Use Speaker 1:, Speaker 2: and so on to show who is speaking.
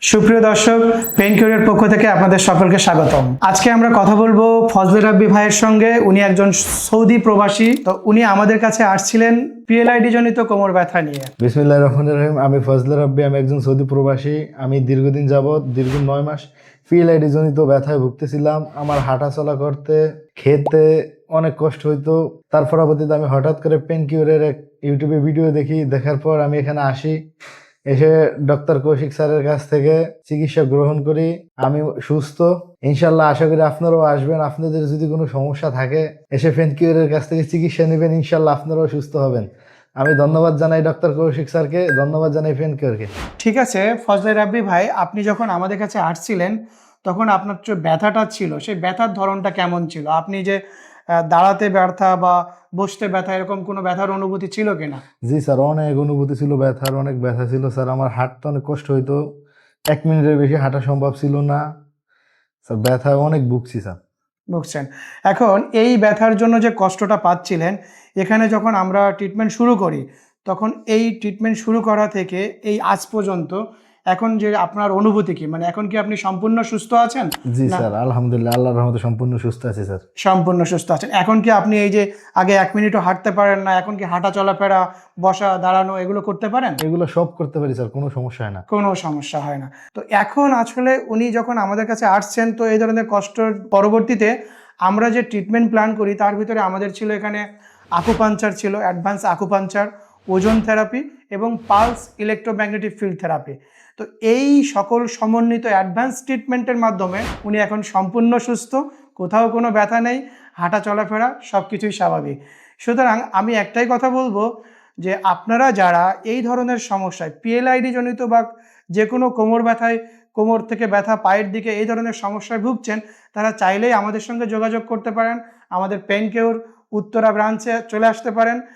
Speaker 1: সুপ্রিয় দর্শক, পেইন কিউরের পক্ষ থেকে আপনাদের সকলকে স্বাগতম। আজকে আমরা কথা বলবো ফজলে রাব্বি ভাইয়ের সঙ্গে। উনি একজন সৌদি প্রবাসী। তো উনি আমাদের কাছে আসছিলেন পিএলআইডি জনিত কোমর ব্যথা নিয়ে।
Speaker 2: বিসমিল্লাহির রহমানির রহিম। আমি ফজলে রাব্বি, আমি একজন সৌদি প্রবাসী। আমি দীর্ঘদিন যাবৎ দীর্ঘ 9 মাস পিএলআইডি জনিত ব্যথায় ভুগতেছিলাম। আমার হাঁটা চলা করতে, খেতে অনেক কষ্ট হইতো। তার পরবর্তীতে আমি হঠাৎ করে পেইন কিউরের এক ইউটিউবে ভিডিও দেখি। দেখার পর আমি এখানে আসি। এসে ডক্টর কৌশিক স্যারের কাছ থেকে চিকিৎসা গ্রহণ করি। আমি সুস্থ। ইনশাল্লাহ আশা করি আপনারাও আসবেন। আপনাদের যদি কোনো সমস্যা থাকে এসে পেইন কিউরের কাছ থেকে চিকিৎসা নেবেন, ইনশাল্লাহ আপনারাও সুস্থ হবেন। আমি ধন্যবাদ জানাই ডক্টর কৌশিক স্যারকে, ধন্যবাদ জানাই পেইন কিউরকে।
Speaker 1: ঠিক আছে ফজলে রাব্বি ভাই, আপনি যখন আমাদের কাছে আসছিলেন তখন আপনার যে ব্যথাটা ছিল সেই ব্যথার ধরনটা কেমন ছিল? আপনি যে দাঁড়াতে ব্যথা বা বসতে ব্যথা, এরকম কোনো ব্যথার অনুভূতি ছিল কিনা?
Speaker 2: জি স্যার, অনেক অনুভূতি ছিল, ব্যথার অনেক ব্যথা ছিল স্যার। আমার হাঁটতে অনেক কষ্ট হইতো, 1 মিনিটের বেশি হাঁটা সম্ভব ছিল না স্যার। ব্যথায় অনেক ভুগছি স্যার।
Speaker 1: বুঝছেন। এখন এই ব্যথার জন্য যে কষ্টটা পাচ্ছিলেন, এখানে যখন আমরা ট্রিটমেন্ট শুরু করি তখন এই ট্রিটমেন্ট শুরু করা থেকে এই আজ পর্যন্ত এখন যে আপনার অনুভূতি কি? মানে এখন কি আপনি সম্পূর্ণ সুস্থ আছেন?
Speaker 2: জি
Speaker 1: না
Speaker 2: স্যার, আলহামদুলিল্লাহ, আল্লাহর রহমতে সম্পূর্ণ সুস্থ আছি স্যার।
Speaker 1: সম্পূর্ণ সুস্থ আছেন? এখন কি আপনি এই যে আগে 1 মিনিটও হাঁটতে পারেন না, এখন কি হাঁটা চলাফেরা, বসা, দাঁড়ানো এগুলো করতে পারেন?
Speaker 2: এগুলো সব করতে পারি স্যার, কোনো সমস্যা হয় না।
Speaker 1: কোনো সমস্যা হয় না। তো এখন আসলে উনি যখন আমাদের কাছে আসছেন, তো এই ধরনের কষ্টর পরবর্তীতে আমরা যে ট্রিটমেন্ট প্ল্যান করি তার ভিতরে আমাদের ছিল এখানে আকুপাঞ্চার ছিল, অ্যাডভান্স আকুপাঞ্চার, ওজন থেরাপি এবং পালস ইলেকট্রোম্যাগনেটিক ফিল্ড থেরাপি। তো এই সকল সমন্বিত অ্যাডভান্স ট্রিটমেন্টের মাধ্যমে উনি এখন সম্পূর্ণ সুস্থ, কোথাও কোনো ব্যথা নেই, হাঁটা চলাফেরা সব কিছুই স্বাভাবিক। সুতরাং আমি একটাই কথা বলবো যে আপনারা যারা এই ধরনের সমস্যায় পিএলআইডি জনিত বা যে কোনো কোমর ব্যথায়, কোমর থেকে ব্যথা পায়ের দিকে এই ধরনের সমস্যায় ভুগছেন, তারা চাইলেই আমাদের সঙ্গে যোগাযোগ করতে পারেন। আমাদের পেইন কিউর উত্তরা ব্রাঞ্চে চলে আসতে পারেন।